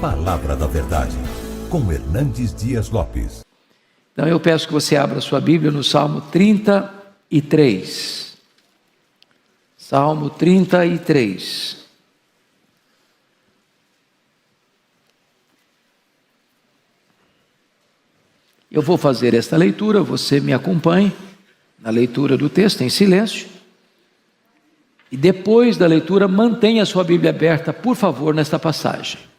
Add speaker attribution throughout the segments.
Speaker 1: Palavra da Verdade, com Hernandes Dias Lopes.
Speaker 2: Então eu peço que você abra sua Bíblia no Salmo 33. Salmo 33. Eu vou fazer esta leitura, você me acompanhe na leitura do texto em silêncio. E depois da leitura, mantenha a sua Bíblia aberta, por favor, nesta passagem.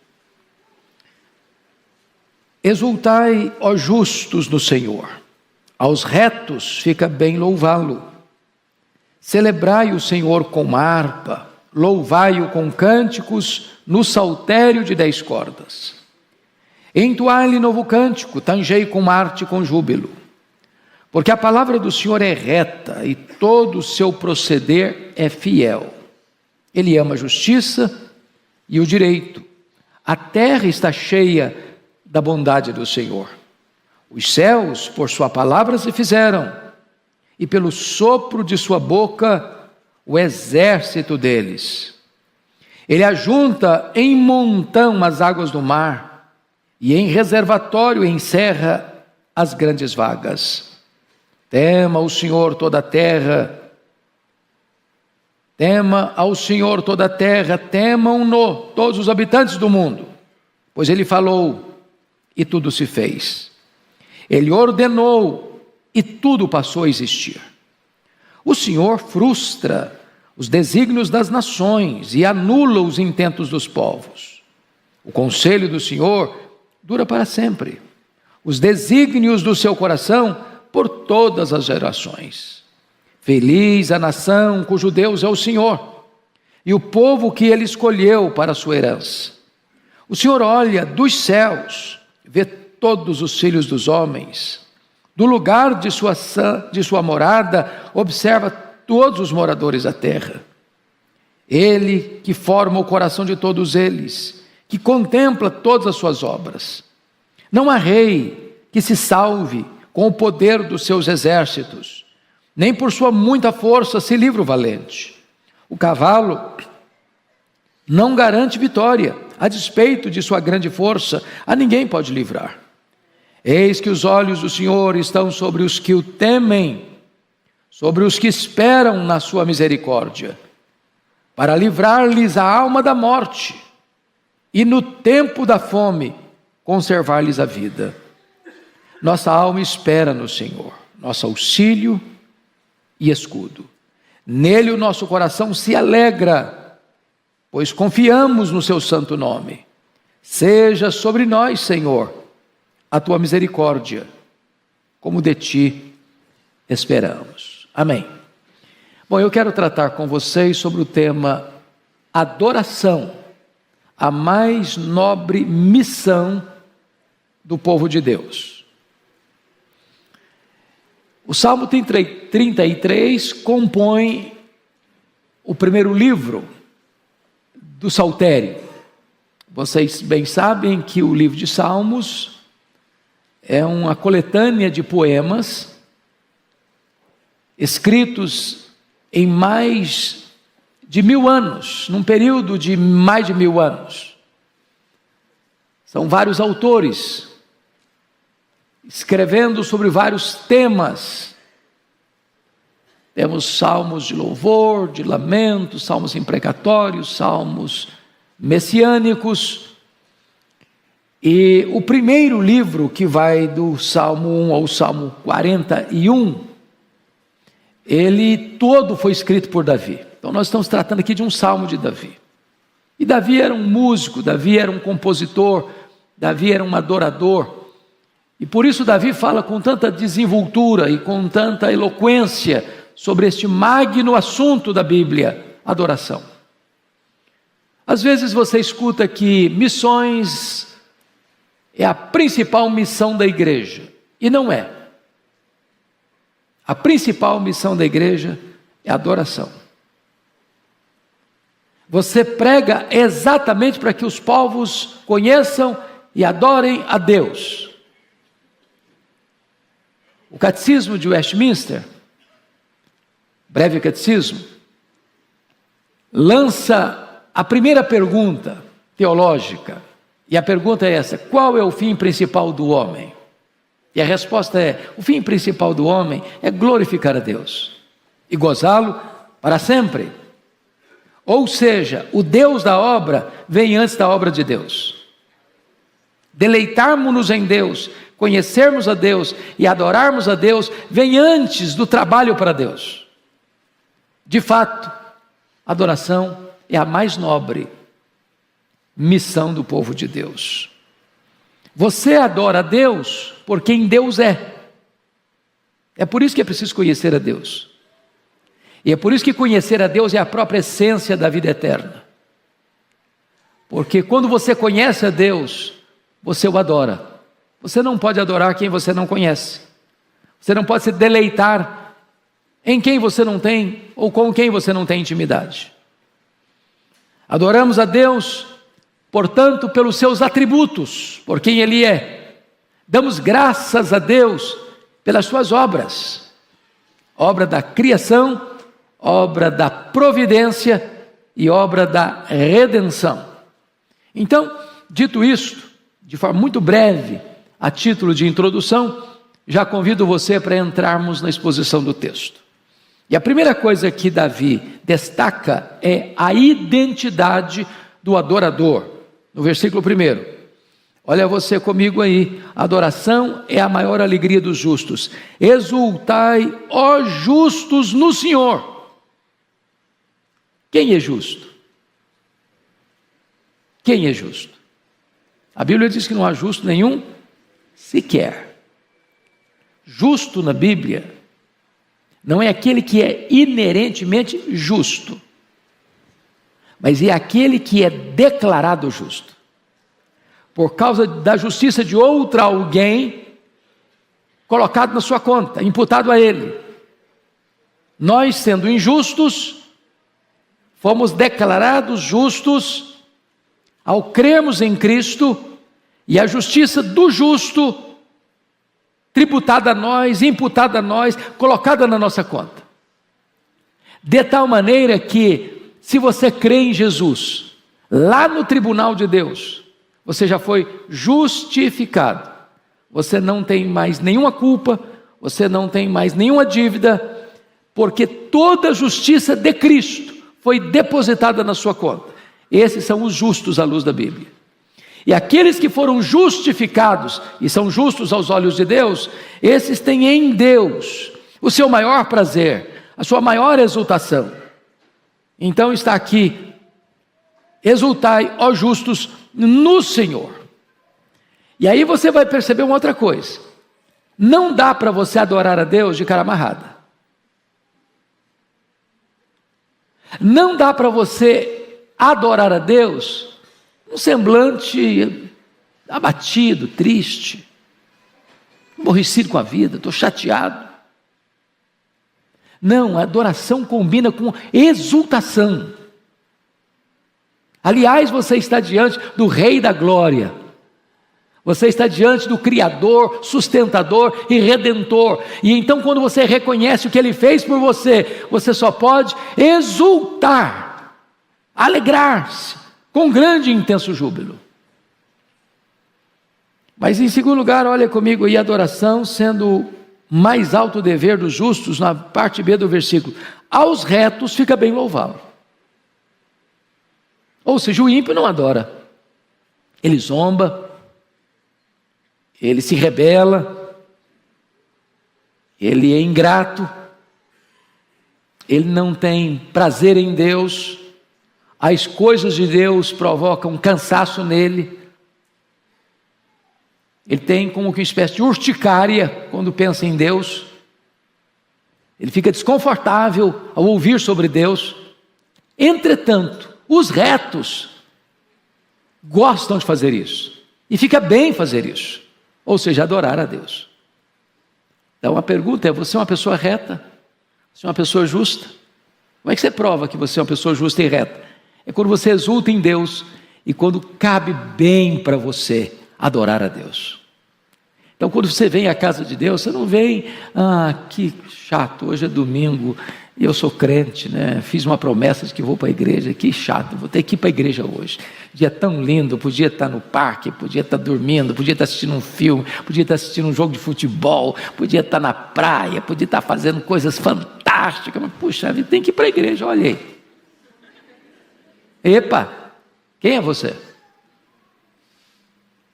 Speaker 2: Exultai, ó justos, no Senhor. Aos retos fica bem louvá-lo. Celebrai o Senhor com harpa, louvai-o com cânticos no saltério de 10 cordas. Entoai-lhe novo cântico, tangei com arte e com júbilo. Porque a palavra do Senhor é reta e todo o seu proceder é fiel. Ele ama a justiça e o direito. A terra está cheia da bondade do Senhor. Os céus, por sua palavra, se fizeram, e pelo sopro de sua boca, o exército deles. Ele ajunta em montão as águas do mar, e em reservatório encerra as grandes vagas. Tema o Senhor toda a terra, tema ao Senhor toda a terra, temam-no todos os habitantes do mundo, pois Ele falou e tudo se fez. Ele ordenou e tudo passou a existir. O Senhor frustra os desígnios das nações e anula os intentos dos povos. O conselho do Senhor dura para sempre, os desígnios do seu coração por todas as gerações. Feliz a nação cujo Deus é o Senhor, e o povo que Ele escolheu para a sua herança. O Senhor olha dos céus, vê todos os filhos dos homens, do lugar de sua morada, observa todos os moradores da terra. Ele que forma o coração de todos eles, que contempla todas as suas obras. Não há rei que se salve com o poder dos seus exércitos, nem por sua muita força se livra o valente. O cavalo não garante vitória, a despeito de sua grande força, a ninguém pode livrar. Eis que os olhos do Senhor estão sobre os que o temem, sobre os que esperam na sua misericórdia, para livrar-lhes a alma da morte, e no tempo da fome, conservar-lhes a vida. Nossa alma espera no Senhor, nosso auxílio e escudo. Nele o nosso coração se alegra, pois confiamos no seu santo nome. Seja sobre nós, Senhor, a tua misericórdia, como de ti esperamos. Amém. Bom, eu quero tratar com vocês sobre o tema adoração, a mais nobre missão do povo de Deus. O Salmo 33 compõe o primeiro livro do Saltério. Vocês bem sabem que o livro de Salmos é uma coletânea de poemas escritos em mais de 1000 anos, num período de mais de 1000 anos. São vários autores escrevendo sobre vários temas. Temos salmos de louvor, de lamento, salmos imprecatórios, salmos messiânicos. E o primeiro livro, que vai do Salmo 1 ao Salmo 41, ele todo foi escrito por Davi. Então nós estamos tratando aqui de um salmo de Davi. E Davi era um músico, Davi era um compositor, Davi era um adorador. E por isso Davi fala com tanta desenvoltura e com tanta eloquência sobre este magno assunto da Bíblia, adoração. Às vezes você escuta que missões é a principal missão da igreja, e não é. A principal missão da igreja é a adoração. Você prega exatamente para que os povos conheçam e adorem a Deus. O Catecismo de Westminster, breve catecismo, lança a primeira pergunta teológica: E a pergunta é essa: qual é o fim principal do homem? E a resposta é: o fim principal do homem é glorificar a Deus e gozá-lo para sempre. Ou seja, o Deus da obra vem antes da obra de Deus. Deleitarmos-nos em Deus, conhecermos a Deus e adorarmos a Deus vem antes do trabalho para Deus. De fato, a adoração é a mais nobre missão do povo de Deus. Você adora a Deus por quem Deus é. É por isso que é preciso conhecer a Deus. E é por isso que conhecer a Deus é a própria essência da vida eterna. Porque quando você conhece a Deus, você o adora. Você não pode adorar quem você não conhece. Você não pode se deleitar em quem você não tem ou com quem você não tem intimidade. Adoramos a Deus, portanto, pelos seus atributos, por quem Ele é. Damos graças a Deus pelas suas obras. Obra da criação, obra da providência e obra da redenção. Então, dito isto, de forma muito breve, a título de introdução, já convido você para entrarmos na exposição do texto. E a primeira coisa que Davi destaca é a identidade do adorador. No versículo 1, olha você comigo aí: adoração é a maior alegria dos justos. Exultai, ó justos, no Senhor. Quem é justo? Quem é justo? A Bíblia diz que não há justo nenhum sequer. Justo na Bíblia não é aquele que é inerentemente justo, mas é aquele que é declarado justo por causa da justiça de outra alguém colocado na sua conta, imputado a ele. Nós, sendo injustos, fomos declarados justos ao crermos em Cristo, e a justiça do justo tributada a nós, imputada a nós, colocada na nossa conta. De tal maneira que, se você crê em Jesus, lá no tribunal de Deus, você já foi justificado. Você não tem mais nenhuma culpa, você não tem mais nenhuma dívida, porque toda a justiça de Cristo foi depositada na sua conta. Esses são os justos à luz da Bíblia. E aqueles que foram justificados e são justos aos olhos de Deus, esses têm em Deus o seu maior prazer, a sua maior exultação. Então está aqui: exultai, ó justos, no Senhor. E aí você vai perceber uma outra coisa: não dá para você adorar a Deus de cara amarrada. Não dá para você adorar a Deus um semblante abatido, triste, aborrecido com a vida, estou chateado. Não, a adoração combina com exultação. Aliás, você está diante do Rei da Glória. Você está diante do Criador, sustentador e Redentor. E então, quando você reconhece o que Ele fez por você, você só pode exultar, alegrar-se, com grande e intenso júbilo. Mas em segundo lugar, olha comigo aí, a adoração sendo o mais alto dever dos justos, na parte B do versículo: aos retos fica bem louvá-lo. Ou seja, o ímpio não adora, ele zomba, ele se rebela, ele é ingrato, ele não tem prazer em Deus, as coisas de Deus provocam cansaço nele, ele tem como que uma espécie de urticária quando pensa em Deus, ele fica desconfortável ao ouvir sobre Deus. Entretanto, os retos gostam de fazer isso, e fica bem fazer isso, ou seja, adorar a Deus. Então a pergunta é: você é uma pessoa reta? Você é uma pessoa justa? Como é que você prova que você é uma pessoa justa e reta? É quando você exulta em Deus e quando cabe bem para você adorar a Deus. Então, quando você vem à casa de Deus, você não vem: que chato, hoje é domingo, E eu sou crente, né? Fiz uma promessa de que vou para a igreja. Que chato, vou ter que ir para a igreja hoje. Dia tão lindo, podia estar no parque, podia estar dormindo, podia estar assistindo um filme, podia estar assistindo um jogo de futebol, podia estar na praia, podia estar fazendo coisas fantásticas. Mas puxa vida, tem que ir para a igreja, olha aí. Epa, quem é você?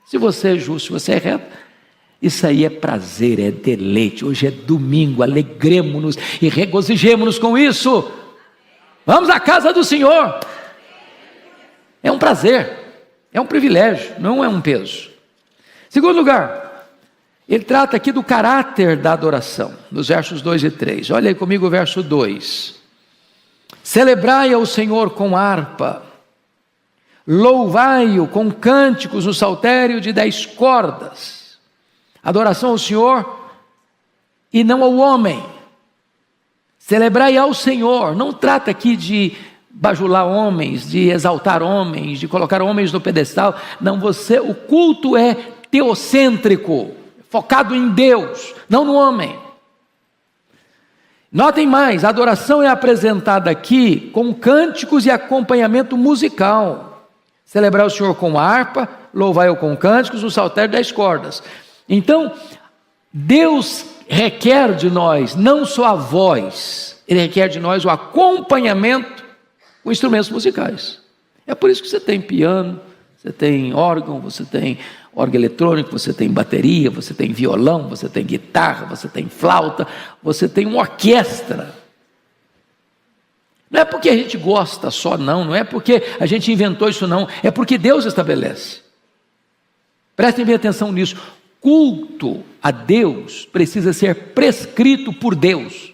Speaker 2: Se você é justo, se você é reto, isso aí é prazer, é deleite. Hoje é domingo, alegremos-nos e regozijemos-nos com isso. Vamos à casa do Senhor. É um prazer, é um privilégio, não é um peso. Segundo lugar, ele trata aqui do caráter da adoração, nos versos 2 e 3. Olha aí comigo o verso 2. Celebrai ao Senhor com harpa, louvai-o com cânticos no saltério de 10 cordas. Adoração ao Senhor e não ao homem. Celebrai ao Senhor. Não trata aqui de bajular homens, de exaltar homens, de colocar homens no pedestal. Não, o culto é teocêntrico, focado em Deus, não no homem. Notem mais, a adoração é apresentada aqui com cânticos e acompanhamento musical. Celebrai o Senhor com harpa, louvai-o com cânticos, no saltério de 10 cordas. Então, Deus requer de nós não só a voz, Ele requer de nós o acompanhamento com instrumentos musicais. É por isso que você tem piano, você tem órgão, você tem órgão eletrônico, você tem bateria, você tem violão, você tem guitarra, você tem flauta, você tem uma orquestra. Não é porque a gente gosta só não é porque a gente inventou isso não, é porque Deus estabelece. Prestem bem atenção nisso. Culto a Deus precisa ser prescrito por Deus.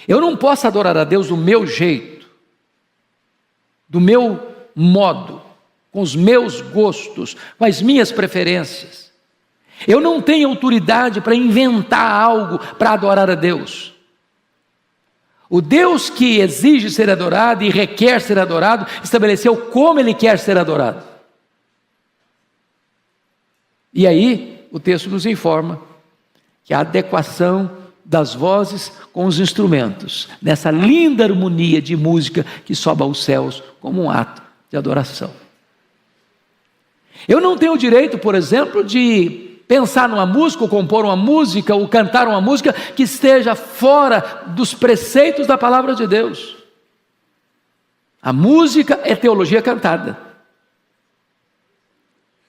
Speaker 2: Eu não posso adorar a Deus do meu jeito, do meu modo, com os meus gostos, com as minhas preferências. Eu não tenho autoridade para inventar algo para adorar a Deus. O Deus que exige ser adorado e requer ser adorado, estabeleceu como Ele quer ser adorado. E aí, o texto nos informa que a adequação das vozes com os instrumentos, nessa linda harmonia de música que sobe aos céus como um ato de adoração. Eu não tenho o direito, por exemplo, de pensar numa música, ou compor uma música, ou cantar uma música que esteja fora dos preceitos da palavra de Deus. A música é teologia cantada.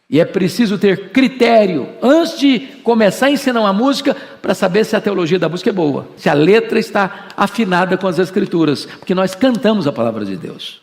Speaker 2: E é preciso ter critério antes de começar a ensinar uma música para saber se a teologia da música é boa, se a letra está afinada com as Escrituras, porque nós cantamos a palavra de Deus.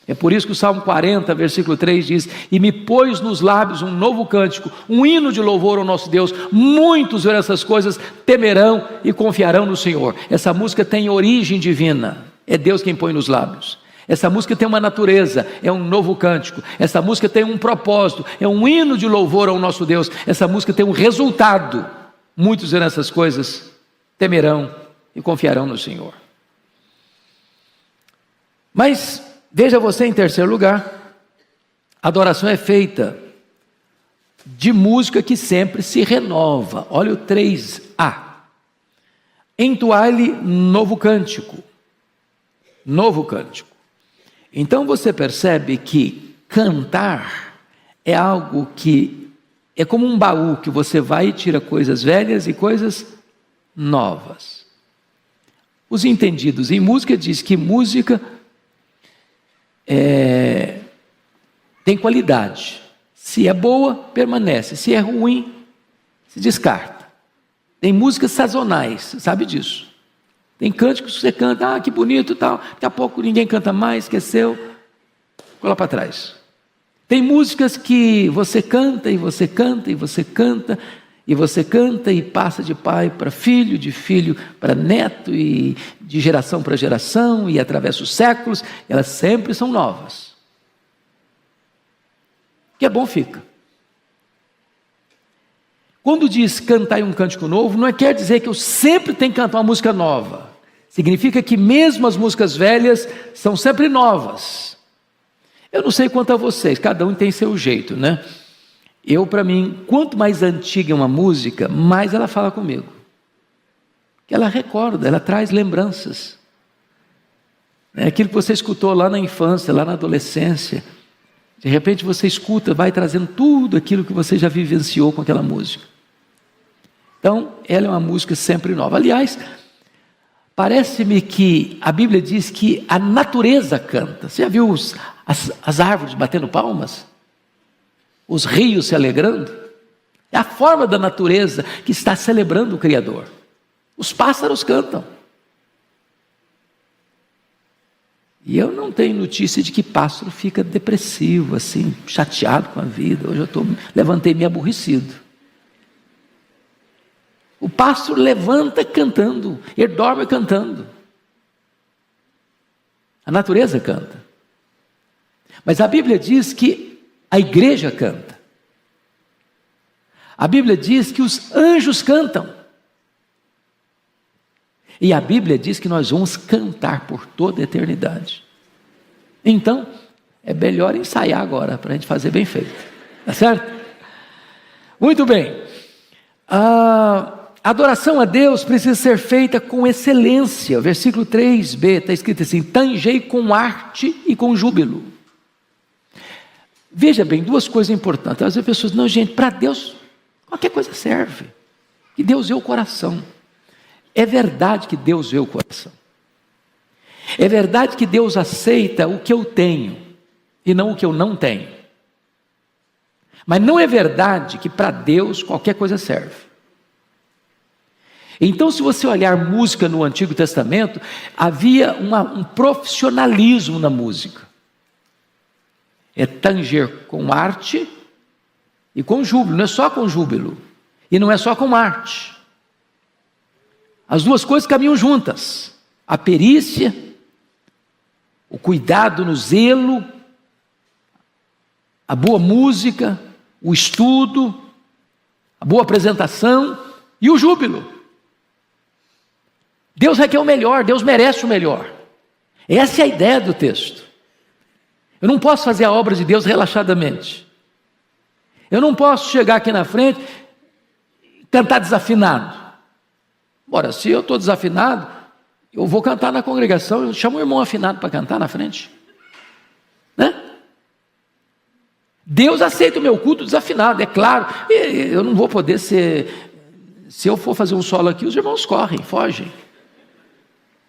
Speaker 2: É por isso que o Salmo 40, versículo 3 diz: e me pôs nos lábios um novo cântico, um hino de louvor ao nosso Deus. Muitos verão essas coisas, temerão e confiarão no Senhor. Essa música tem origem divina, é Deus quem põe nos lábios. Essa música tem uma natureza, é um novo cântico. Essa música tem um propósito, é um hino de louvor ao nosso Deus. Essa música tem um resultado. Muitos verão essas coisas, temerão e confiarão no Senhor. Mas veja você, em terceiro lugar, a adoração é feita de música que sempre se renova. Olha o 3a. Entoai-lhe novo cântico. Novo cântico. Então você percebe que cantar é algo que é como um baú que você vai e tira coisas velhas e coisas novas. Os entendidos em música dizem que música tem qualidade. Se é boa, permanece. Se é ruim, se descarta. Tem músicas sazonais, sabe disso. Tem cânticos que você canta, que bonito e tal, daqui a pouco ninguém canta mais, esqueceu, ficou lá para trás. Tem músicas que você canta e você canta e você canta e você canta e passa de pai para filho, de filho para neto e de geração para geração e atravessa os séculos, elas sempre são novas. O que é bom fica. Quando diz cantai um cântico novo, não quer dizer que eu sempre tenho que cantar uma música nova. Significa que mesmo as músicas velhas são sempre novas. Eu não sei quanto a vocês, cada um tem seu jeito, né? Para mim, quanto mais antiga é uma música, mais ela fala comigo. que ela recorda, ela traz lembranças. É aquilo que você escutou lá na infância, lá na adolescência. De repente você escuta, vai trazendo tudo aquilo que você já vivenciou com aquela música. Então, ela é uma música sempre nova. Aliás, parece-me que a Bíblia diz que a natureza canta. Você já viu as árvores batendo palmas? Os rios se alegrando? É a forma da natureza que está celebrando o Criador. Os pássaros cantam. E eu não tenho notícia de que pássaro fica depressivo, assim, chateado com a vida. Hoje levantei-me aborrecido. O pássaro levanta cantando, ele dorme cantando. A natureza canta. Mas a Bíblia diz que a igreja canta. A Bíblia diz que os anjos cantam. E a Bíblia diz que nós vamos cantar por toda a eternidade. Então, é melhor ensaiar agora, para a gente fazer bem feito. Tá certo? Muito bem. A adoração a Deus precisa ser feita com excelência. Versículo 3b está escrito assim: tangei com arte e com júbilo. Veja bem, duas coisas importantes. Às vezes as pessoas, não, gente, para Deus qualquer coisa serve. Que Deus vê o coração. É verdade que Deus vê o coração. É verdade que Deus aceita o que eu tenho e não o que eu não tenho. Mas não é verdade que para Deus qualquer coisa serve. Então, se você olhar música no Antigo Testamento, havia um profissionalismo na música. É tanger com arte e com júbilo. Não é só com júbilo. E não é só com arte. As duas coisas caminham juntas. A perícia, o cuidado no zelo, a boa música, o estudo, a boa apresentação e o júbilo. Deus requer o melhor, Deus merece o melhor. Essa é a ideia do texto. Eu não posso fazer a obra de Deus relaxadamente. Eu não posso chegar aqui na frente e cantar desafinado. Ora, se eu estou desafinado, eu vou cantar na congregação, eu chamo o irmão afinado para cantar na frente. Né? Deus aceita o meu culto desafinado, é claro. Eu não vou poder ser... Se eu for fazer um solo aqui, os irmãos correm, fogem.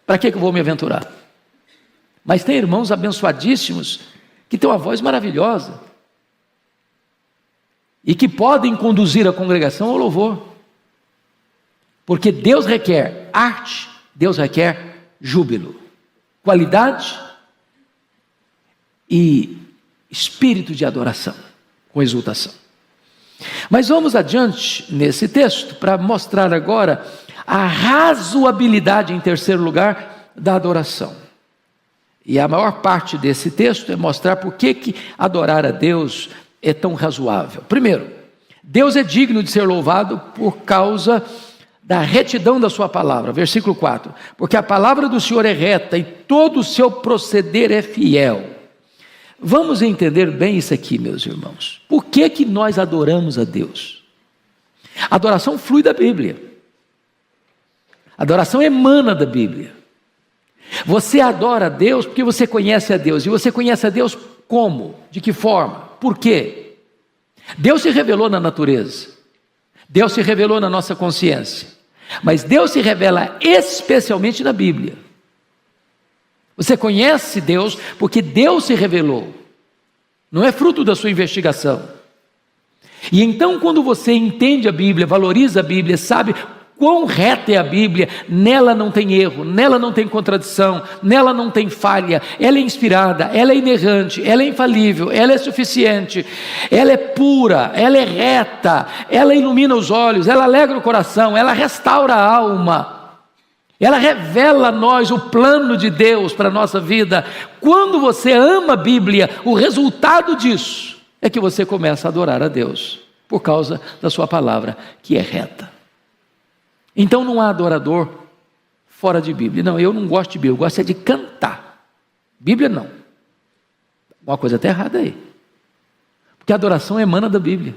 Speaker 2: Para que eu vou me aventurar? Mas tem irmãos abençoadíssimos que têm uma voz maravilhosa e que podem conduzir a congregação ao louvor. Porque Deus requer arte, Deus requer júbilo, qualidade e espírito de adoração, com exultação. Mas vamos adiante nesse texto para mostrar agora a razoabilidade, em terceiro lugar, da adoração. E a maior parte desse texto é mostrar por que adorar a Deus é tão razoável. Primeiro, Deus é digno de ser louvado por causa da retidão da sua palavra. Versículo 4. Porque a palavra do Senhor é reta e todo o seu proceder é fiel. Vamos entender bem isso aqui, meus irmãos. Por que nós adoramos a Deus? A adoração flui da Bíblia. A adoração emana da Bíblia. Você adora a Deus porque você conhece a Deus. E você conhece a Deus como? De que forma? Por quê? Deus se revelou na natureza. Deus se revelou na nossa consciência. Mas Deus se revela especialmente na Bíblia. Você conhece Deus porque Deus se revelou. Não é fruto da sua investigação. E então, quando você entende a Bíblia, valoriza a Bíblia, sabe quão reta é a Bíblia, nela não tem erro, nela não tem contradição, nela não tem falha, ela é inspirada, ela é inerrante, ela é infalível, ela é suficiente, ela é pura, ela é reta, ela ilumina os olhos, ela alegra o coração, ela restaura a alma, ela revela a nós o plano de Deus para a nossa vida. Quando você ama a Bíblia, o resultado disso é que você começa a adorar a Deus, por causa da sua palavra, que é reta. Então não há adorador fora de Bíblia. Não, eu não gosto de Bíblia, eu gosto é de cantar. Bíblia não. Uma coisa está errada aí. Porque a adoração emana da Bíblia.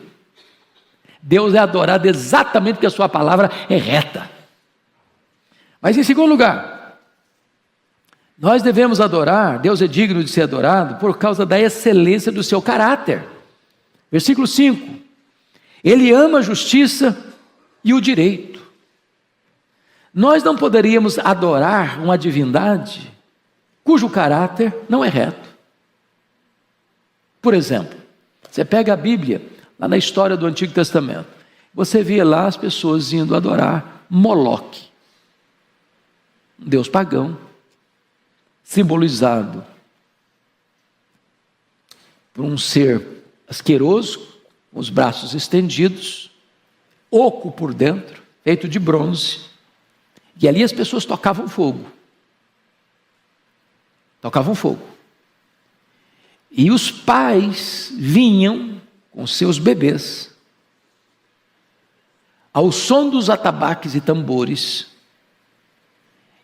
Speaker 2: Deus é adorado exatamente porque a sua palavra é reta. Mas em segundo lugar, nós devemos adorar, Deus é digno de ser adorado por causa da excelência do seu caráter. Versículo 5: Ele ama a justiça e o direito. Nós não poderíamos adorar uma divindade cujo caráter não é reto. Por exemplo, você pega a Bíblia, lá na história do Antigo Testamento, você vê lá as pessoas indo adorar Moloque, um deus pagão, simbolizado por um ser asqueroso, com os braços estendidos, oco por dentro, feito de bronze, e ali as pessoas tocavam fogo. E os pais vinham com seus bebês, ao som dos atabaques e tambores,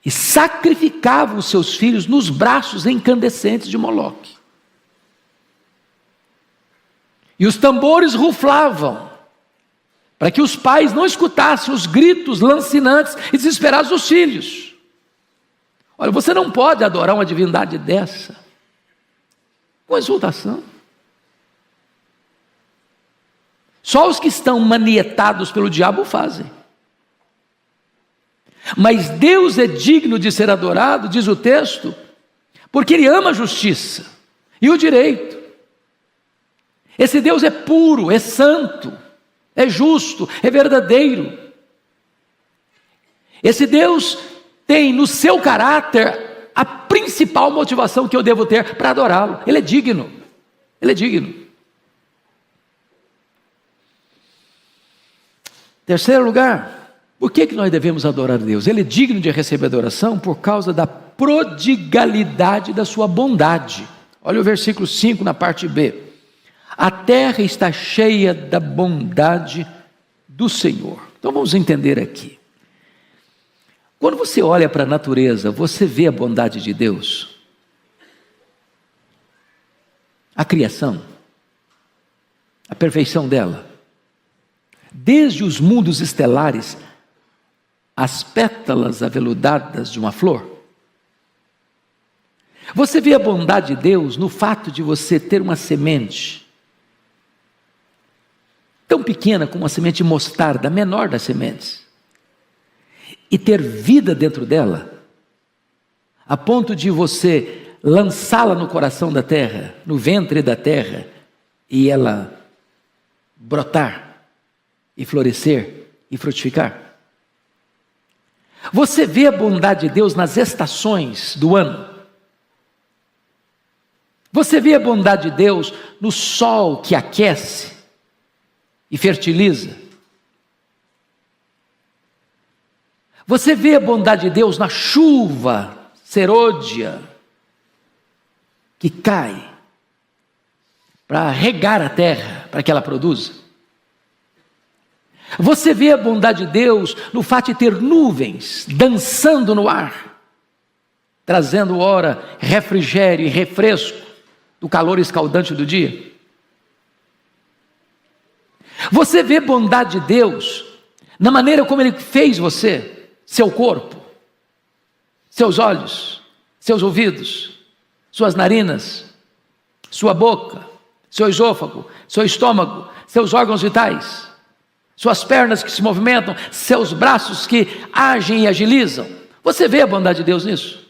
Speaker 2: e sacrificavam os seus filhos nos braços incandescentes de Moloque. E os tambores ruflavam, para que os pais não escutassem os gritos lancinantes e desesperados dos filhos. Olha, você não pode adorar uma divindade dessa com exultação. Só os que estão manietados pelo diabo fazem. Mas Deus é digno de ser adorado, diz o texto, porque Ele ama a justiça e o direito. Esse Deus é puro, é santo, é justo, é verdadeiro. Esse Deus tem no seu caráter a principal motivação que eu devo ter para adorá-lo. Ele é digno. Ele é digno. Terceiro lugar, por que nós devemos adorar a Deus? Ele é digno de receber adoração por causa da prodigalidade da sua bondade. Olha o versículo 5 na parte B. A terra está cheia da bondade do Senhor. Então vamos entender aqui. Quando você olha para a natureza, você vê a bondade de Deus. A criação, a perfeição dela. Desde os mundos estelares, as pétalas aveludadas de uma flor. Você vê a bondade de Deus no fato de você ter uma semente tão pequena como uma semente de mostarda, a menor das sementes, e ter vida dentro dela, a ponto de você lançá-la no coração da terra, no ventre da terra, e ela brotar, e florescer, e frutificar. Você vê a bondade de Deus nas estações do ano. Você vê a bondade de Deus no sol que aquece e fertiliza. Você vê a bondade de Deus na chuva serôdia que cai para regar a terra, para que ela produza. Você vê a bondade de Deus no fato de ter nuvens dançando no ar, trazendo ora refrigério e refresco do calor escaldante do dia. Você vê a bondade de Deus na maneira como Ele fez você, seu corpo, seus olhos, seus ouvidos, suas narinas, sua boca, seu esôfago, seu estômago, seus órgãos vitais, suas pernas que se movimentam, seus braços que agem e agilizam. Você vê a bondade de Deus nisso?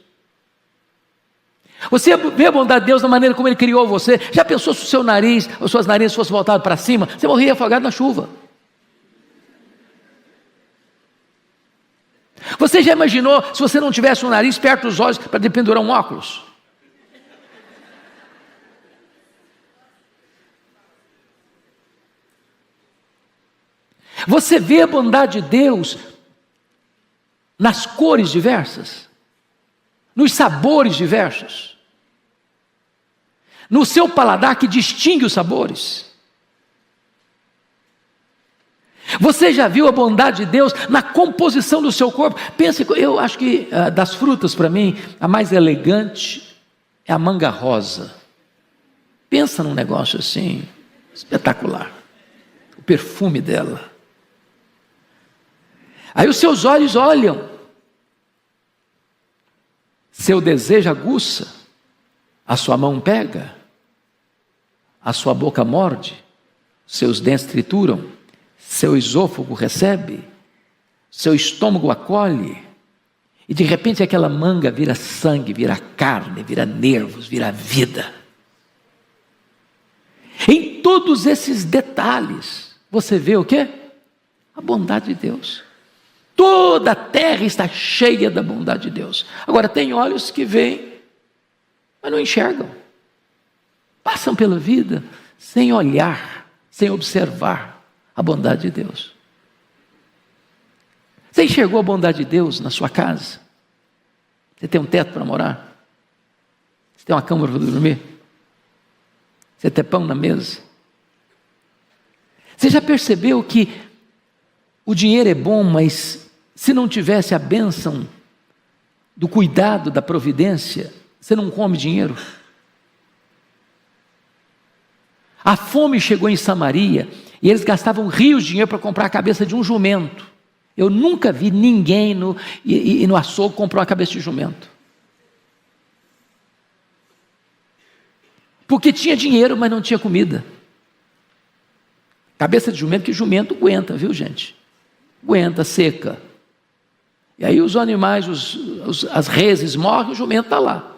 Speaker 2: Você vê a bondade de Deus na maneira como Ele criou você? Já pensou se o seu nariz, ou suas narinas fossem voltadas para cima? Você morria afogado na chuva. Você já imaginou se você não tivesse um nariz perto dos olhos para pendurar um óculos? Você vê a bondade de Deus nas cores diversas, nos sabores diversos, no seu paladar que distingue os sabores. Você já viu a bondade de Deus na composição do seu corpo? Pense, eu acho que das frutas, para mim, a mais elegante é a manga rosa. Pensa num negócio assim, espetacular. O perfume dela. Aí os seus olhos olham seu desejo aguça, a sua mão pega, a sua boca morde, seus dentes trituram, seu esôfago recebe, seu estômago acolhe, e de repente aquela manga vira sangue, vira carne, vira nervos, vira vida. Em todos esses detalhes, você vê o quê? A bondade de Deus. Toda a terra está cheia da bondade de Deus. Agora, tem olhos que veem, mas não enxergam. Passam pela vida sem olhar, sem observar a bondade de Deus. Você enxergou a bondade de Deus na sua casa? Você tem um teto para morar? Você tem uma cama para dormir? Você tem pão na mesa? Você já percebeu que o dinheiro é bom, mas se não tivesse a bênção do cuidado, da providência, você não come dinheiro? A fome chegou em Samaria e eles gastavam rios de dinheiro para comprar a cabeça de um jumento. Eu nunca vi ninguém no açougue comprar uma cabeça de jumento. Porque tinha dinheiro, mas não tinha comida. Cabeça de jumento, que jumento aguenta, viu, gente? Aguenta, seca. E aí os animais, as reses morrem, o jumento está lá.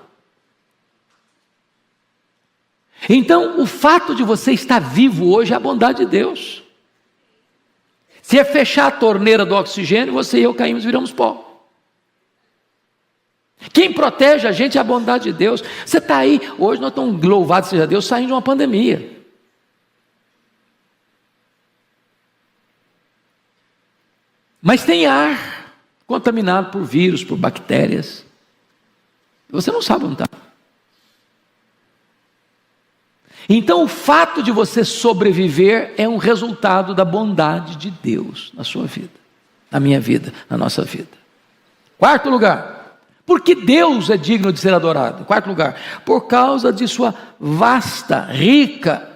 Speaker 2: Então, o fato de você estar vivo hoje é a bondade de Deus. Se é fechar a torneira do oxigênio, você e eu caímos e viramos pó. Quem protege a gente é a bondade de Deus. Você está aí, hoje nós estamos, louvado seja Deus, saindo de uma pandemia. Mas tem ar contaminado por vírus, por bactérias. Você não sabe onde está. Então o fato de você sobreviver é um resultado da bondade de Deus na sua vida, na minha vida, na nossa vida. Quarto lugar, porque Deus é digno de ser adorado. Quarto lugar, por causa de sua vasta, rica,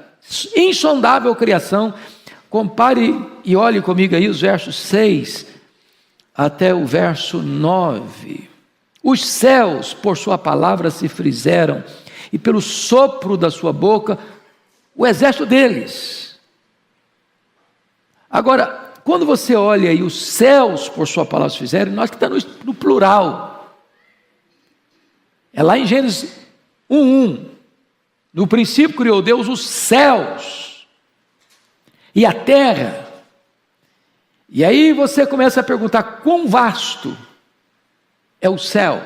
Speaker 2: insondável criação. Compare e olhe comigo aí os versos 6 até o verso 9. Os céus por sua palavra se fizeram, e pelo sopro da sua boca, o exército deles. Agora, quando você olha aí, os céus por sua palavra se fizeram, nós que estamos no plural. É lá em Gênesis 1:1. No princípio criou Deus os céus e a terra. E aí você começa a perguntar, quão vasto é o céu,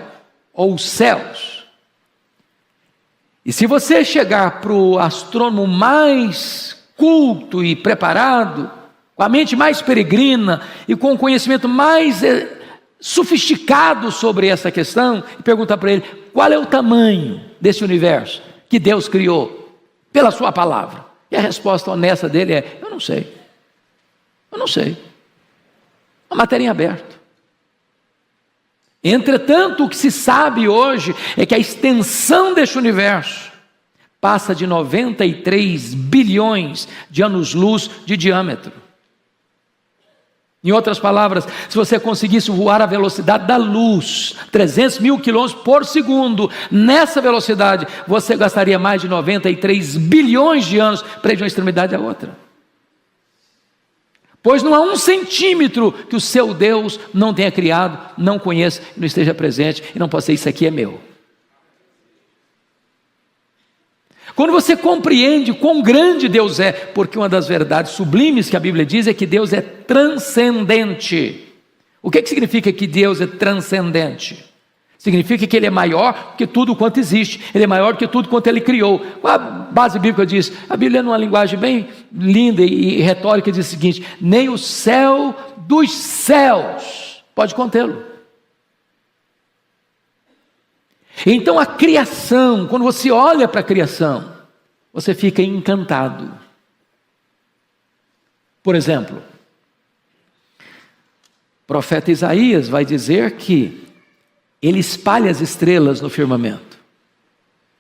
Speaker 2: ou os céus? E se você chegar para o astrônomo mais culto e preparado, com a mente mais peregrina e com o conhecimento mais sofisticado sobre essa questão, e perguntar para ele, qual é o tamanho desse universo que Deus criou pela sua palavra? E a resposta honesta dele é, eu não sei. Eu não sei. A matéria em aberto. Entretanto, o que se sabe hoje é que a extensão deste universo passa de 93 bilhões de anos-luz de diâmetro. Em outras palavras, se você conseguisse voar à velocidade da luz, 300 mil quilômetros por segundo, nessa velocidade, você gastaria mais de 93 bilhões de anos para ir de uma extremidade à outra. Pois não há 1 centímetro que o seu Deus não tenha criado, não conheça, não esteja presente, e não possa dizer, isso aqui é meu. Quando você compreende quão grande Deus é, porque uma das verdades sublimes que a Bíblia diz é que Deus é transcendente. O que significa que Deus é transcendente? Significa que Ele é maior que tudo quanto existe, Ele é maior que tudo quanto Ele criou. Qual a base bíblica diz? A Bíblia, numa linguagem bem linda e retórica, diz o seguinte, nem o céu dos céus pode contê-lo. Então a criação, quando você olha para a criação, você fica encantado. Por exemplo, o profeta Isaías vai dizer que ele espalha as estrelas no firmamento,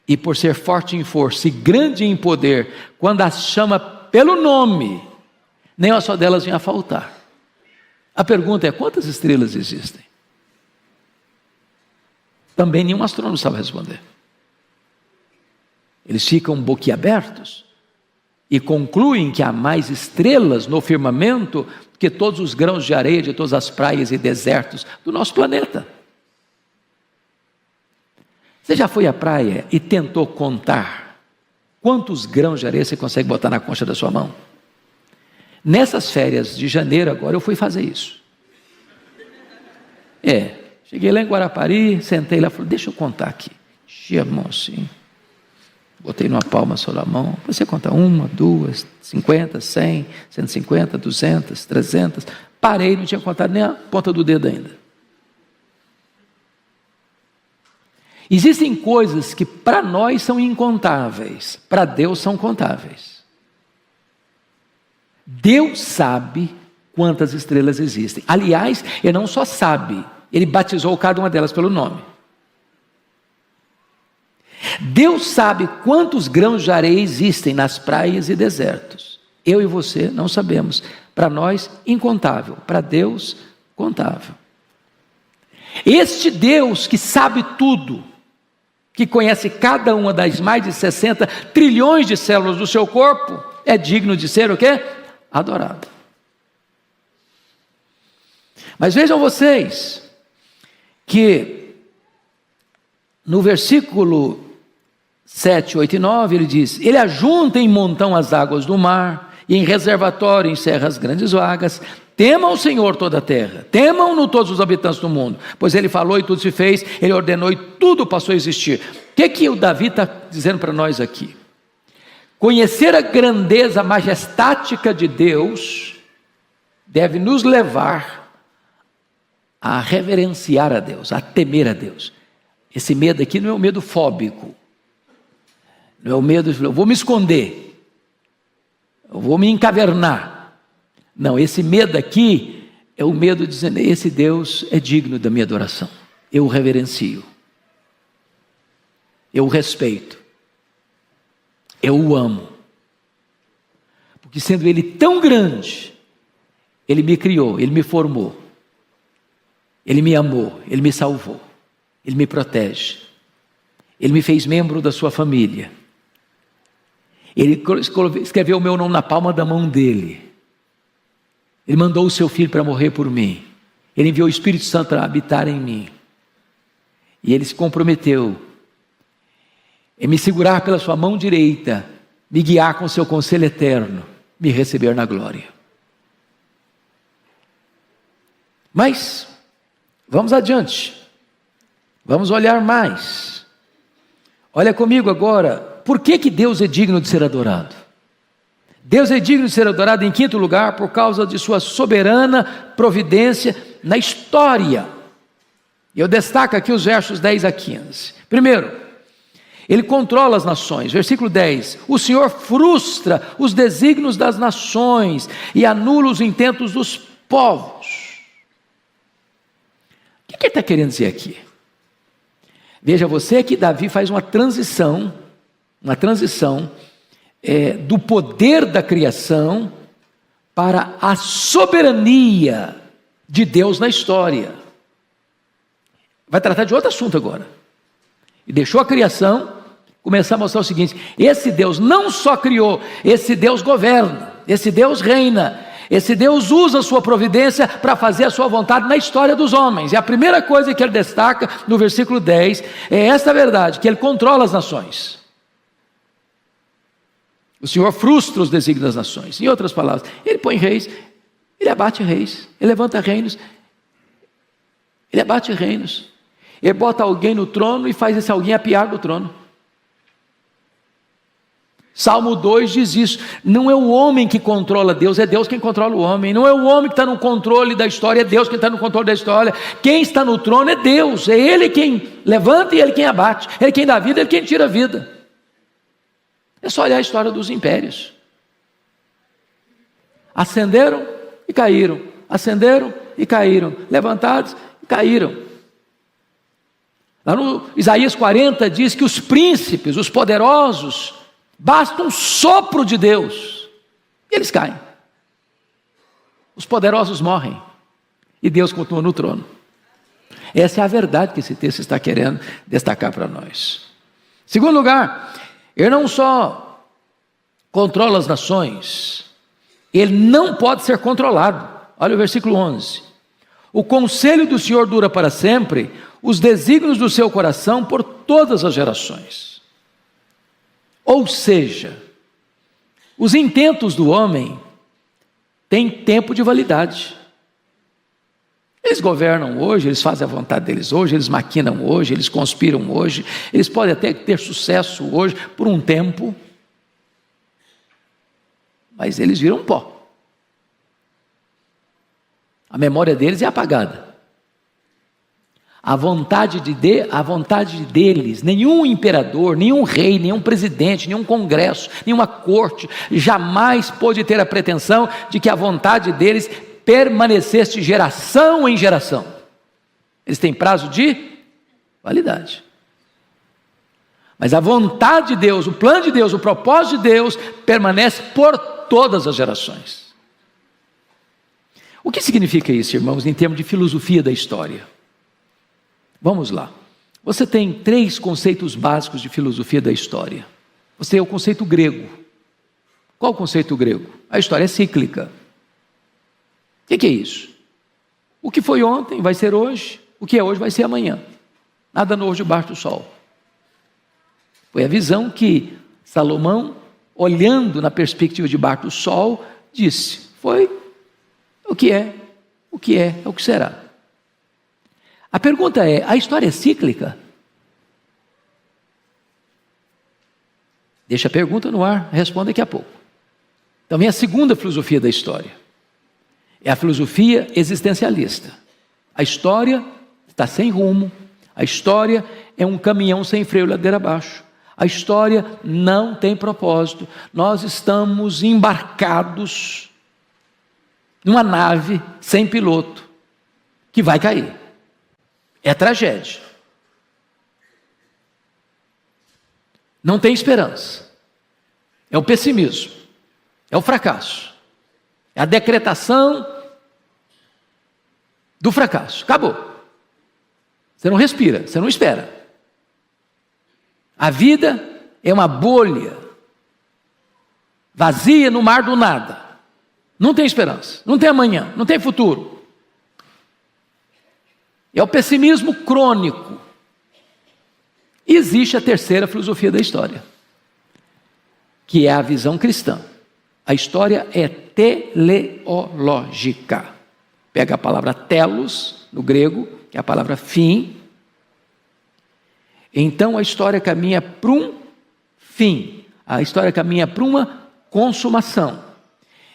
Speaker 2: e por ser forte em força e grande em poder, quando as chama pelo nome, nem uma só delas vem a faltar. A pergunta é, quantas estrelas existem? Também nenhum astrônomo sabe responder. Eles ficam boquiabertos e concluem que há mais estrelas no firmamento que todos os grãos de areia de todas as praias e desertos do nosso planeta. Você já foi à praia e tentou contar quantos grãos de areia você consegue botar na concha da sua mão? Nessas férias de janeiro agora eu fui fazer isso. Cheguei lá em Guarapari, sentei lá e falei, deixa eu contar aqui. Enchi a mão assim, botei numa palma só da mão, você conta 1, 2, 50, 100, 150, 200, 300, parei, não tinha contado nem a ponta do dedo ainda. Existem coisas que para nós são incontáveis, para Deus são contáveis. Deus sabe quantas estrelas existem. Aliás, Ele não só sabe, Ele batizou cada uma delas pelo nome. Deus sabe quantos grãos de areia existem nas praias e desertos. Eu e você não sabemos. Para nós, incontável. Para Deus, contável. Este Deus que sabe tudo, que conhece cada uma das mais de 60 trilhões de células do seu corpo, é digno de ser o quê? Adorado. Mas vejam vocês que no versículo 7, 8 e 9 ele diz, ele ajunta em montão as águas do mar e em reservatório encerra as grandes vagas. Temam o Senhor toda a terra, temam-no todos os habitantes do mundo, pois ele falou e tudo se fez, ele ordenou e tudo passou a existir. O que o Davi está dizendo para nós aqui? Conhecer a grandeza majestática de Deus deve nos levar a reverenciar a Deus, a temer a Deus. Esse medo aqui não é um medo fóbico, não é o medo de eu vou me esconder, eu vou me encavernar. Não, esse medo aqui é o medo dizendo, esse Deus é digno da minha adoração, eu o reverencio, eu o respeito, eu o amo, porque sendo Ele tão grande, Ele me criou, Ele me formou, Ele me amou, Ele me salvou, Ele me protege, Ele me fez membro da sua família, Ele escreveu o meu nome na palma da mão dEle, Ele mandou o seu Filho para morrer por mim, Ele enviou o Espírito Santo para habitar em mim, e Ele se comprometeu em me segurar pela sua mão direita, me guiar com o seu conselho eterno, me receber na glória. Mas vamos adiante, vamos olhar mais. Olha comigo agora, por que Deus é digno de ser adorado? Deus é digno de ser adorado em quinto lugar por causa de sua soberana providência na história. Eu destaco aqui os versos 10 a 15. Primeiro, Ele controla as nações, versículo 10, o Senhor frustra os desígnios das nações e anula os intentos dos povos. O que Ele está querendo dizer aqui? Veja você que Davi faz uma transição do poder da criação para a soberania de Deus na história. Vai tratar de outro assunto agora. E deixou a criação, começar a mostrar o seguinte, esse Deus não só criou, esse Deus governa, esse Deus reina, esse Deus usa a sua providência para fazer a sua vontade na história dos homens. E a primeira coisa que ele destaca no versículo 10 é esta verdade, que ele controla as nações. O Senhor frustra os desígnios das nações. Em outras palavras, Ele põe reis, Ele abate reis, Ele levanta reinos, Ele abate reinos. Ele bota alguém no trono e faz esse alguém apiar do trono. Salmo 2 diz isso, não é o homem que controla Deus, é Deus quem controla o homem. Não é o homem que está no controle da história, é Deus quem está no controle da história. Quem está no trono é Deus, é Ele quem levanta e Ele quem abate, Ele quem dá vida, Ele quem tira a vida. É só olhar a história dos impérios. Ascenderam e caíram, ascenderam e caíram, levantados e caíram. Lá no Isaías 40 diz que os príncipes, os poderosos, basta um sopro de Deus e eles caem. Os poderosos morrem e Deus continua no trono. Essa é a verdade que esse texto está querendo destacar para nós. Segundo lugar, ele não só controla as nações, ele não pode ser controlado. Olha o versículo 11. O conselho do Senhor dura para sempre, os desígnios do seu coração por todas as gerações. Ou seja, os intentos do homem têm tempo de validade. Eles governam hoje, eles fazem a vontade deles hoje, eles maquinam hoje, eles conspiram hoje, eles podem até ter sucesso hoje por um tempo, mas eles viram pó. A memória deles é apagada. A vontade deles, nenhum imperador, nenhum rei, nenhum presidente, nenhum congresso, nenhuma corte jamais pôde ter a pretensão de que a vontade deles permanecesse de geração em geração. Eles têm prazo de validade. Mas a vontade de Deus, o plano de Deus, o propósito de Deus permanece por todas as gerações. O que significa isso, irmãos, em termos de filosofia da história? Vamos lá. Você tem 3 conceitos básicos de filosofia da história. Você tem o conceito grego. Qual o conceito grego? A história é cíclica. O que é isso? O que foi ontem vai ser hoje, o que é hoje vai ser amanhã. Nada novo debaixo do sol. Foi a visão que Salomão, olhando na perspectiva debaixo do sol, disse: foi o que é o que será. A pergunta é: a história é cíclica? Deixa a pergunta no ar, responda daqui a pouco. Então vem a segunda filosofia da história. É a filosofia existencialista. A história está sem rumo, a história é um caminhão sem freio ladeira abaixo. A história não tem propósito. Nós estamos embarcados numa nave sem piloto que vai cair. É tragédia. Não tem esperança. É o pessimismo. É o fracasso. É a decretação do fracasso. Acabou. Você não respira, você não espera. A vida é uma bolha vazia no mar do nada. Não tem esperança, não tem amanhã, não tem futuro. É o pessimismo crônico. E existe a terceira filosofia da história, que é a visão cristã. A história é teleológica. Pega a palavra telos, no grego, que é a palavra fim. Então a história caminha para um fim. A história caminha para uma consumação.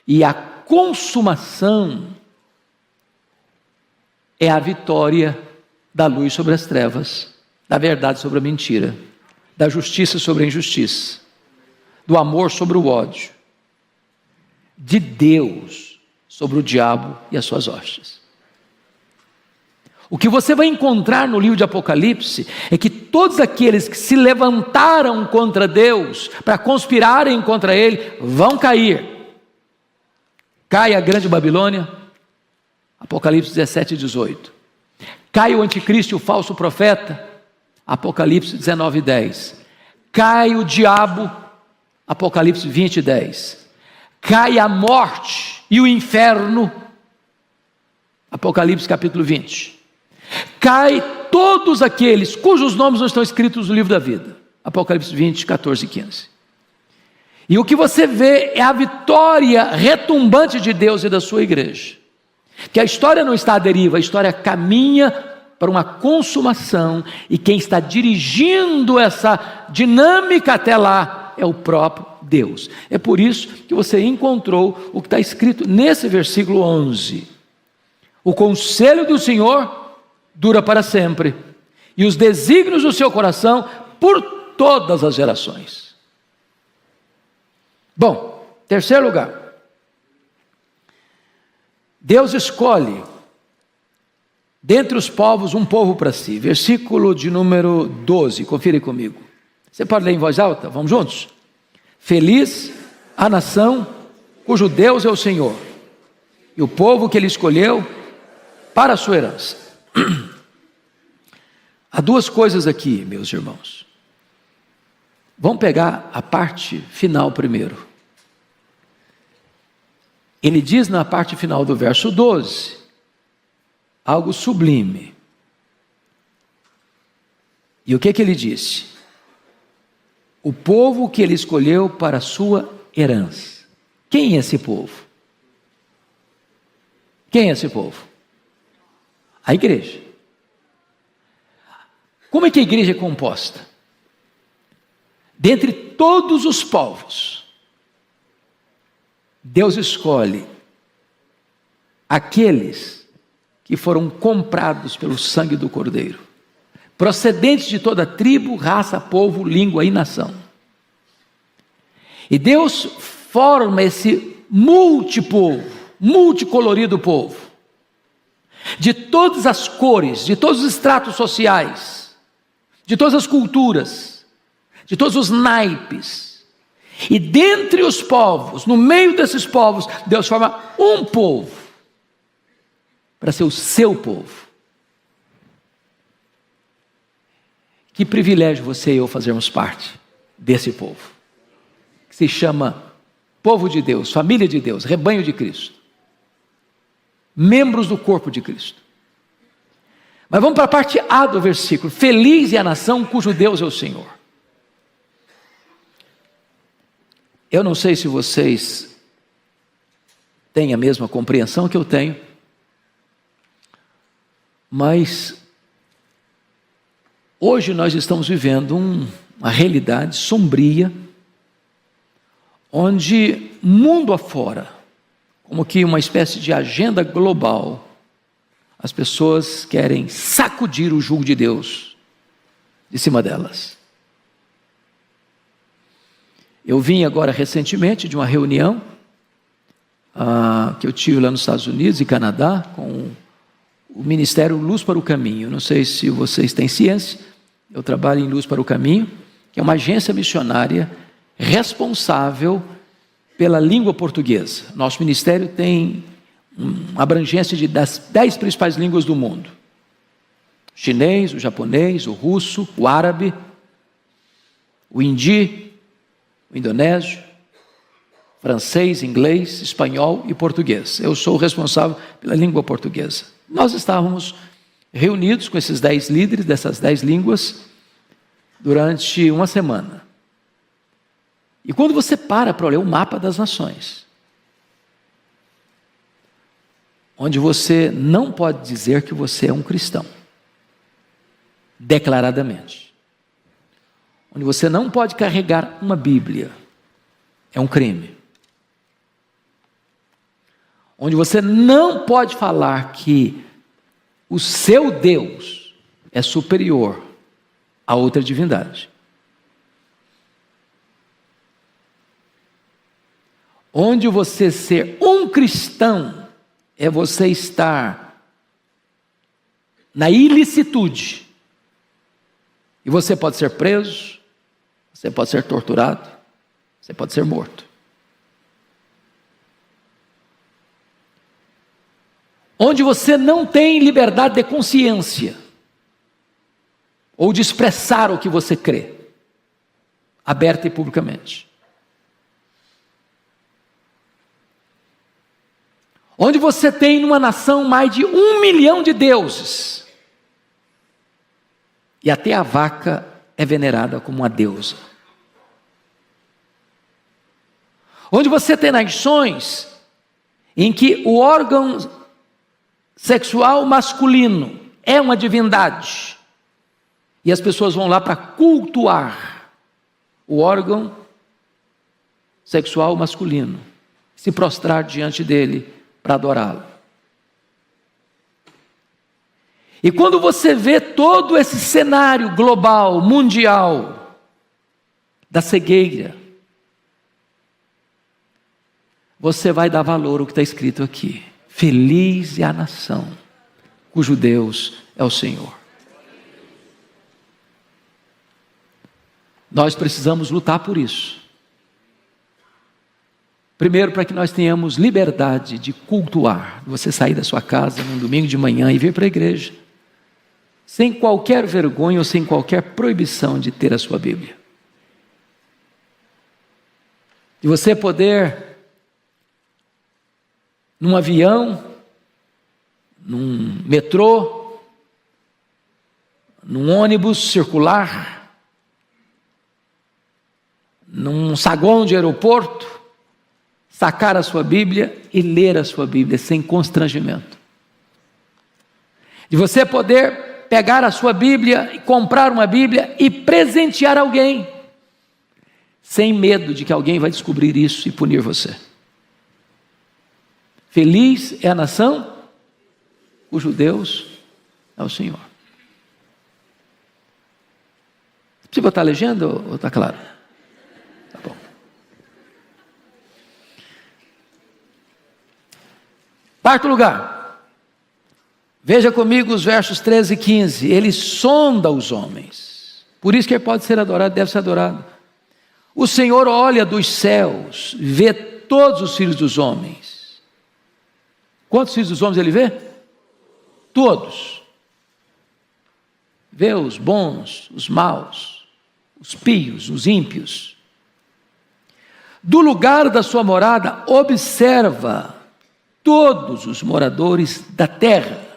Speaker 2: E a consumação é a vitória da luz sobre as trevas, da verdade sobre a mentira, da justiça sobre a injustiça, do amor sobre o ódio, de Deus sobre o diabo e as suas hostes. O que você vai encontrar no livro de Apocalipse é que todos aqueles que se levantaram contra Deus para conspirarem contra Ele vão cair. Cai a grande Babilônia, Apocalipse 17 e 18. Cai o anticristo e o falso profeta, Apocalipse 19 e 10. Cai o diabo, Apocalipse 20 e 10. Cai a morte e o inferno, Apocalipse capítulo 20. Cai todos aqueles cujos nomes não estão escritos no livro da vida, Apocalipse 20, 14 e 15. E o que você vê é a vitória retumbante de Deus e da sua igreja. Que a história não está à deriva, a história caminha para uma consumação, e quem está dirigindo essa dinâmica até lá é o próprio Deus. É por isso que você encontrou o que está escrito nesse versículo 11. O conselho do Senhor dura para sempre, e os desígnios do seu coração por todas as gerações. Bom, terceiro lugar, Deus escolhe dentre os povos um povo para si. Versículo de número 12, confira comigo. Você pode ler em voz alta? Vamos juntos? Feliz a nação cujo Deus é o Senhor, e o povo que Ele escolheu para a sua herança. Há duas coisas aqui, meus irmãos. Vamos pegar a parte final primeiro. Ele diz na parte final do verso 12, algo sublime. E o que ele disse? O povo que ele escolheu para a sua herança. Quem é esse povo? Quem é esse povo? A igreja. Como é que a igreja é composta? Dentre todos os povos, Deus escolhe aqueles que foram comprados pelo sangue do Cordeiro, procedentes de toda tribo, raça, povo, língua e nação. E Deus forma esse multipovo, multicolorido povo, de todas as cores, de todos os estratos sociais, de todas as culturas, de todos os naipes. E dentre os povos, no meio desses povos, Deus forma um povo para ser o seu povo. Que privilégio você e eu fazermos parte desse povo, que se chama povo de Deus, família de Deus, rebanho de Cristo, membros do corpo de Cristo. Mas vamos para a parte A do versículo: feliz é a nação cujo Deus é o Senhor. Eu não sei se vocês têm a mesma compreensão que eu tenho, mas hoje nós estamos vivendo uma realidade sombria, onde mundo afora, como que uma espécie de agenda global, as pessoas querem sacudir o jugo de Deus de cima delas. Eu vim agora recentemente de uma reunião que eu tive lá nos Estados Unidos e Canadá com o Ministério Luz para o Caminho. Não sei se vocês têm ciência, eu trabalho em Luz para o Caminho, que é uma agência missionária responsável pela língua portuguesa. Nosso ministério tem uma abrangência das 10 principais línguas do mundo: o chinês, o japonês, o russo, o árabe, o hindi, o indonésio, francês, inglês, espanhol e português. Eu sou o responsável pela língua portuguesa. Nós estávamos reunidos com esses 10 líderes dessas 10 línguas durante uma semana. E quando você para ler o mapa das nações, onde você não pode dizer que você é um cristão, declaradamente, onde você não pode carregar uma Bíblia, é um crime, onde você não pode falar que o seu Deus é superior a outra divindade, onde você ser um cristão é você estar na ilicitude, e você pode ser preso, você pode ser torturado, você pode ser morto. Onde você não tem liberdade de consciência, ou de expressar o que você crê, aberta e publicamente. Onde você tem numa nação mais de 1 milhão de deuses, e até a vaca é venerada como uma deusa. Onde você tem nações em que o órgão sexual masculino é uma divindade, e as pessoas vão lá para cultuar o órgão sexual masculino, se prostrar diante dele para adorá-lo. E quando você vê todo esse cenário global, mundial, da cegueira, você vai dar valor ao que está escrito aqui: feliz é a nação cujo Deus é o Senhor. Nós precisamos lutar por isso. Primeiro, para que nós tenhamos liberdade de cultuar. Você sair da sua casa num domingo de manhã e vir para a igreja, sem qualquer vergonha ou sem qualquer proibição de ter a sua Bíblia. De você poder, num avião, num metrô, num ônibus circular, num saguão de aeroporto, sacar a sua Bíblia e ler a sua Bíblia sem constrangimento. De você poder pegar a sua Bíblia e comprar uma Bíblia e presentear alguém, sem medo de que alguém vai descobrir isso e punir você. Feliz é a nação cujo Deus é o Senhor. Precisa botar a legenda ou está claro? Tá bom. Quarto lugar, veja comigo os versos 13 e 15. Ele sonda os homens, por isso que ele pode ser adorado, deve ser adorado. O Senhor olha dos céus, vê todos os filhos dos homens. Quantos filhos dos homens ele vê? Todos. Vê os bons, os maus, os pios, os ímpios. Do lugar da sua morada, observa todos os moradores da terra.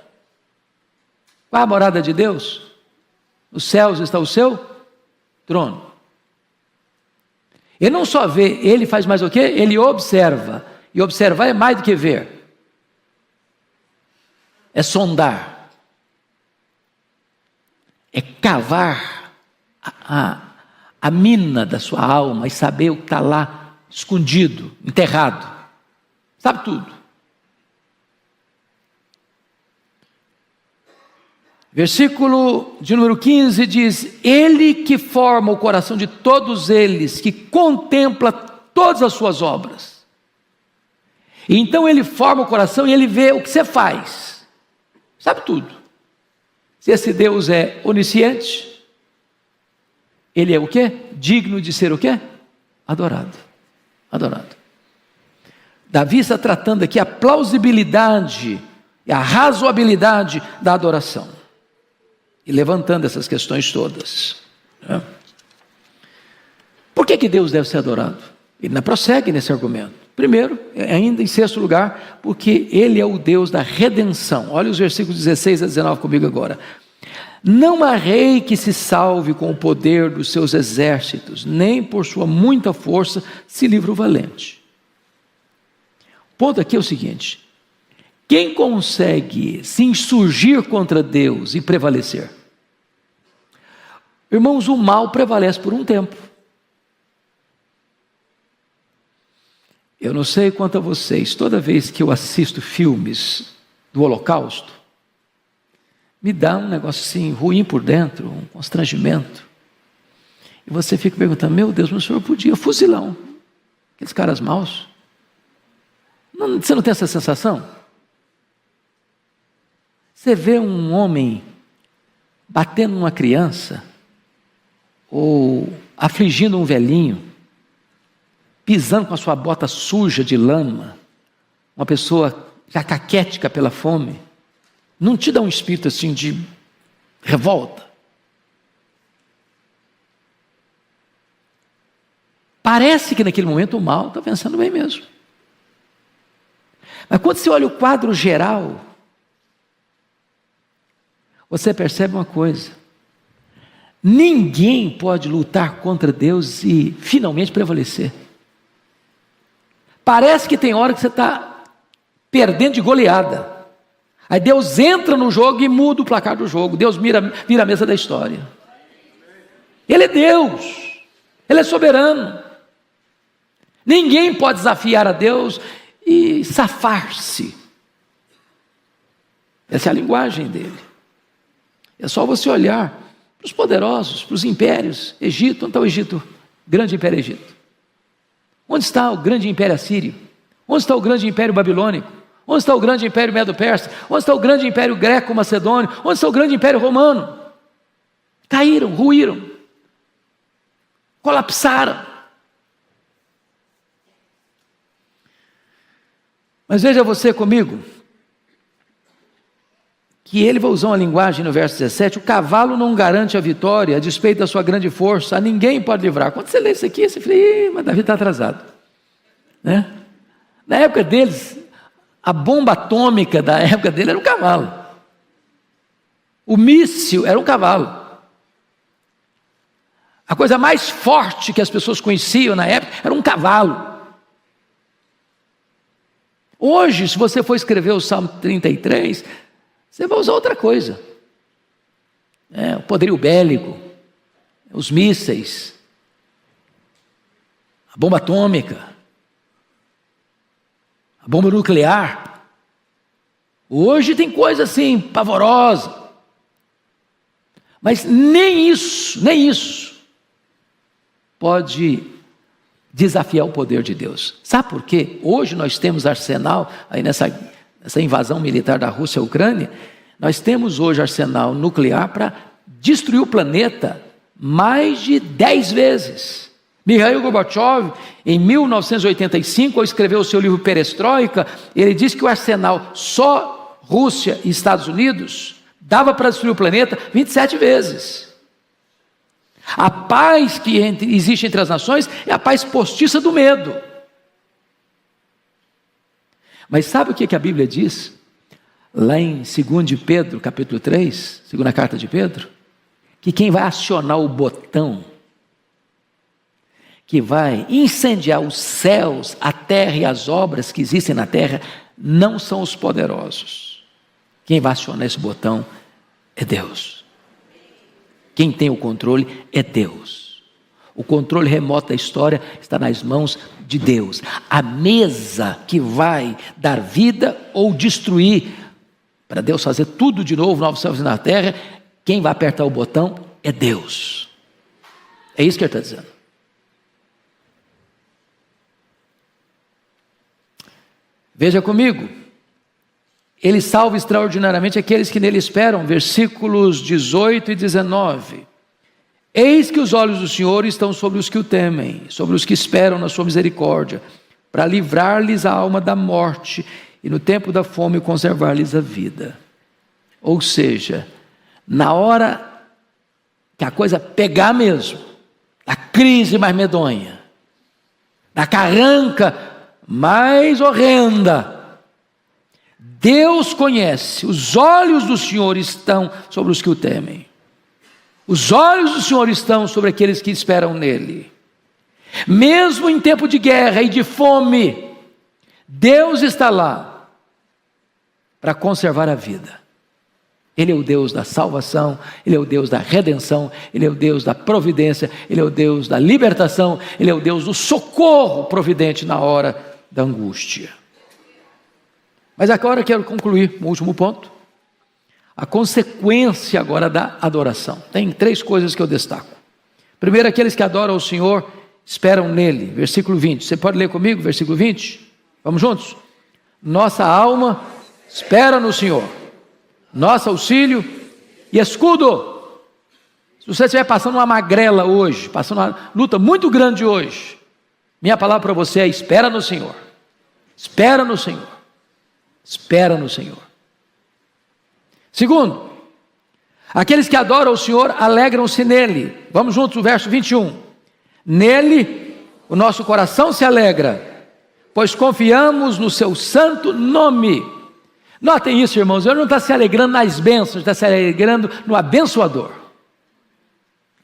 Speaker 2: Qual é a morada de Deus? Nos céus está o seu trono. Ele não só vê, ele faz mais o quê? Ele observa. E observar é mais do que ver. É sondar. É cavar a mina da sua alma e saber o que está lá escondido, enterrado. Sabe tudo. Versículo de número 15 diz: Ele que forma o coração de todos eles, que contempla todas as suas obras. E então ele forma o coração e ele vê o que você faz. Sabe tudo. Se esse Deus é onisciente, ele é o quê? Digno de ser o quê? Adorado. Adorado. Davi está tratando aqui a plausibilidade e a razoabilidade da adoração. E levantando essas questões todas. Por que Deus deve ser adorado? Ele não prossegue nesse argumento. Primeiro, ainda em sexto lugar, porque Ele é o Deus da redenção. Olha os versículos 16 a 19 comigo agora. Não há rei que se salve com o poder dos seus exércitos, nem por sua muita força se livra o valente. O ponto aqui é o seguinte: quem consegue se insurgir contra Deus e prevalecer? Irmãos, o mal prevalece por um tempo. Eu não sei quanto a vocês, toda vez que eu assisto filmes do Holocausto, me dá um negócio assim, ruim por dentro, um constrangimento. E você fica perguntando: meu Deus, mas o senhor podia fuzilar aqueles caras maus? Não, você não tem essa sensação? Você vê um homem batendo numa criança, ou afligindo um velhinho, pisando com a sua bota suja de lama, uma pessoa já caquética pela fome, não te dá um espírito assim de revolta? Parece que naquele momento o mal está pensando bem mesmo. Mas quando você olha o quadro geral, você percebe uma coisa: ninguém pode lutar contra Deus e finalmente prevalecer. Parece que tem hora que você está perdendo de goleada. Aí Deus entra no jogo e muda o placar do jogo. Deus vira a mesa da história. Ele é Deus. Ele é soberano. Ninguém pode desafiar a Deus e safar-se. Essa é a linguagem dele. É só você olhar para os poderosos, para os impérios. Egito, onde está o Egito? Grande império Egito. Onde está o grande império assírio? Onde está o grande império babilônico? Onde está o grande império medo-persa? Onde está o grande império greco-macedônio? Onde está o grande império romano? Caíram, ruíram, colapsaram. Mas veja você comigo, que ele vai usar uma linguagem no verso 17, o cavalo não garante a vitória, a despeito da sua grande força, a ninguém pode livrar. Quando você lê isso aqui, você fala, mas Davi está atrasado. Né? Na época deles, a bomba atômica da época dele era um cavalo. O míssil era um cavalo. A coisa mais forte que as pessoas conheciam na época era um cavalo. Hoje, se você for escrever o Salmo 33, você vai usar outra coisa. O poderio bélico, os mísseis, a bomba atômica, a bomba nuclear. Hoje tem coisa assim, pavorosa. Mas nem isso pode desafiar o poder de Deus. Sabe por quê? Hoje nós temos arsenal, aí nessa invasão militar da Rússia à Ucrânia, nós temos hoje arsenal nuclear para destruir o planeta mais de 10 vezes. Mikhail Gorbachev, em 1985, ao escrever o seu livro Perestroika, ele disse que o arsenal só Rússia e Estados Unidos dava para destruir o planeta 27 vezes. A paz que existe entre as nações é a paz postiça do medo. Mas sabe o que a Bíblia diz? Lá em 2 de Pedro, capítulo 3, segunda carta de Pedro, que quem vai acionar o botão que vai incendiar os céus, a terra e as obras que existem na terra, não são os poderosos. Quem vai acionar esse botão é Deus. Quem tem o controle é Deus. O controle remoto da história está nas mãos de Deus. A mesa que vai dar vida ou destruir, para Deus fazer tudo de novo, novos céus e na terra, quem vai apertar o botão é Deus. É isso que ele está dizendo. Veja comigo. Ele salva extraordinariamente aqueles que nele esperam, versículos 18 e 19. Eis que os olhos do Senhor estão sobre os que o temem, sobre os que esperam na sua misericórdia, para livrar-lhes a alma da morte e no tempo da fome conservar-lhes a vida. Ou seja, na hora que a coisa pegar mesmo, a crise mais medonha, da carranca mais horrenda, Deus conhece, os olhos do Senhor estão sobre os que o temem. Os olhos do Senhor estão sobre aqueles que esperam nele. Mesmo em tempo de guerra e de fome, Deus está lá para conservar a vida. Ele é o Deus da salvação, Ele é o Deus da redenção, Ele é o Deus da providência, Ele é o Deus da libertação, Ele é o Deus do socorro providente na hora da angústia. Mas agora eu quero concluir o último ponto. A consequência agora da adoração. Tem 3 coisas que eu destaco. Primeiro, aqueles que adoram o Senhor esperam nele. Versículo 20. Você pode ler comigo, versículo 20? Vamos juntos? Nossa alma espera no Senhor. Nosso auxílio e escudo. Se você estiver passando uma magrela hoje, passando uma luta muito grande hoje, minha palavra para você é: espera no Senhor. Espera no Senhor. Espera no Senhor. Segundo, aqueles que adoram o Senhor alegram-se nele. Vamos juntos, o verso 21. Nele o nosso coração se alegra, pois confiamos no seu santo nome. Notem isso, irmãos, ele não está se alegrando nas bênçãos, está se alegrando no abençoador.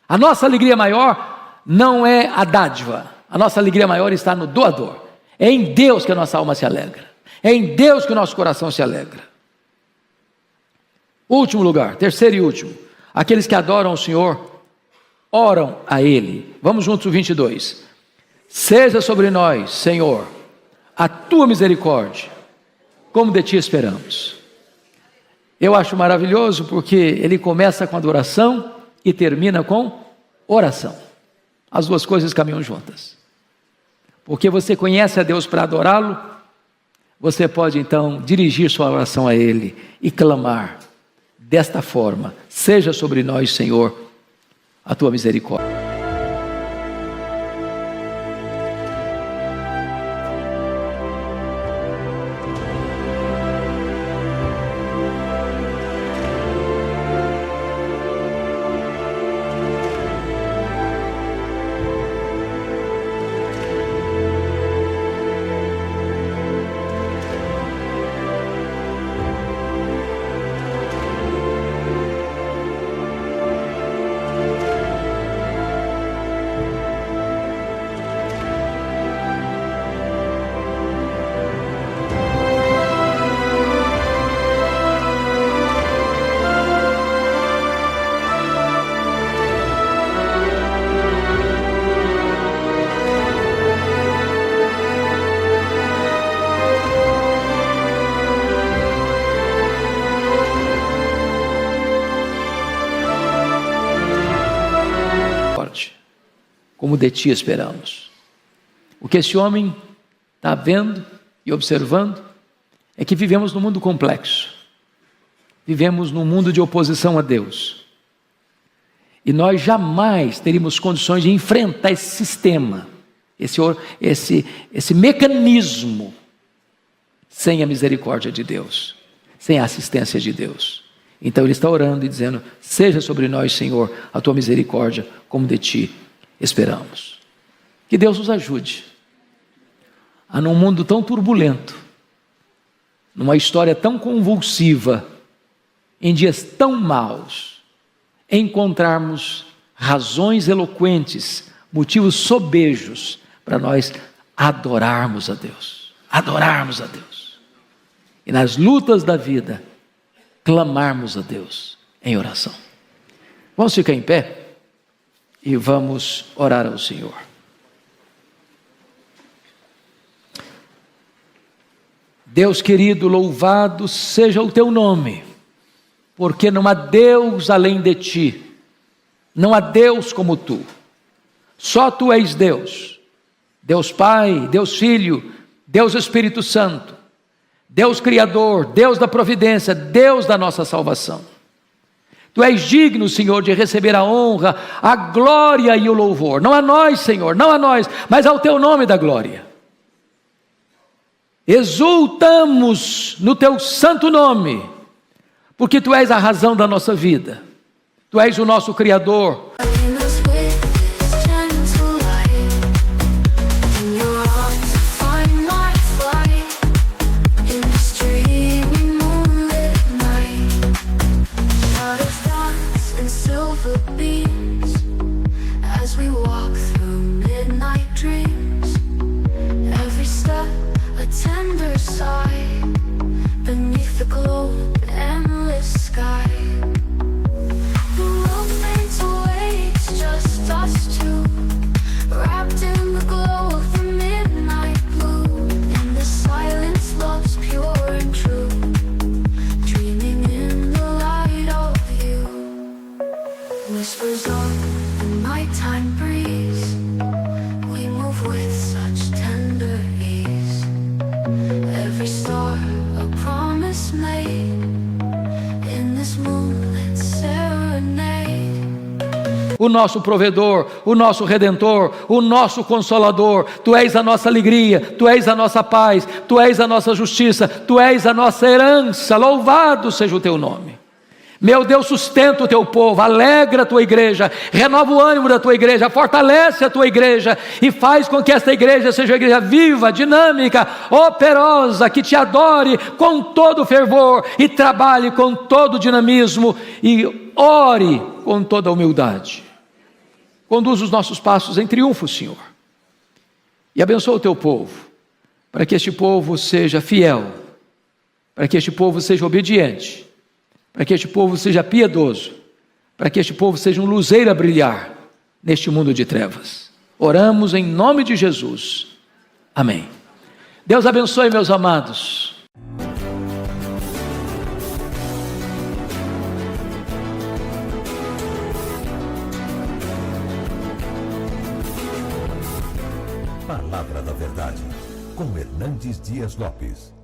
Speaker 2: A nossa alegria maior não é a dádiva, a nossa alegria maior está no doador. É em Deus que a nossa alma se alegra. É em Deus que o nosso coração se alegra. Último lugar, terceiro e último. Aqueles que adoram o Senhor, oram a Ele. Vamos juntos o 22. Seja sobre nós, Senhor, a Tua misericórdia, como de Ti esperamos. Eu acho maravilhoso porque ele começa com adoração e termina com oração. As duas coisas caminham juntas. Porque você conhece a Deus para adorá-lo, você pode então dirigir sua oração a Ele e clamar desta forma: seja sobre nós, Senhor, a Tua misericórdia. como de ti esperamos. O que esse homem está vendo e observando é que vivemos num mundo complexo. Vivemos num mundo de oposição a Deus. E nós jamais teríamos condições de enfrentar esse sistema, esse mecanismo, sem a misericórdia de Deus, sem a assistência de Deus. Então ele está orando e dizendo: seja sobre nós, Senhor, a tua misericórdia, como de ti esperamos. Que Deus nos ajude a, num mundo tão turbulento, numa história tão convulsiva, em dias tão maus, encontrarmos razões eloquentes, motivos sobejos para nós adorarmos a Deus. Adorarmos a Deus. E nas lutas da vida, clamarmos a Deus em oração. Vamos ficar em pé e vamos orar ao Senhor. Deus querido, louvado seja o teu nome, porque não há Deus além de ti, não há Deus como tu, só tu és Deus, Deus Pai, Deus Filho, Deus Espírito Santo, Deus Criador, Deus da providência, Deus da nossa salvação. Tu és digno, Senhor, de receber a honra, a glória e o louvor, não a nós, Senhor, não a nós, mas ao teu nome da glória. Exultamos no teu santo nome, porque tu és a razão da nossa vida, tu és o nosso Criador. O nosso provedor, o nosso redentor, o nosso consolador, tu és a nossa alegria, tu és a nossa paz, tu és a nossa justiça, tu és a nossa herança, louvado seja o teu nome. Meu Deus, sustenta o teu povo, alegra a tua igreja, renova o ânimo da tua igreja, fortalece a tua igreja e faz com que esta igreja seja uma igreja viva, dinâmica, operosa, que te adore com todo fervor e trabalhe com todo dinamismo e ore com toda humildade. Conduz os nossos passos em triunfo, Senhor, e abençoa o teu povo, para que este povo seja fiel, para que este povo seja obediente, para que este povo seja piedoso, para que este povo seja um luzeiro a brilhar neste mundo de trevas. Oramos em nome de Jesus. Amém. Deus abençoe, meus amados.
Speaker 1: Palavra da Verdade, com Hernandes Dias Lopes.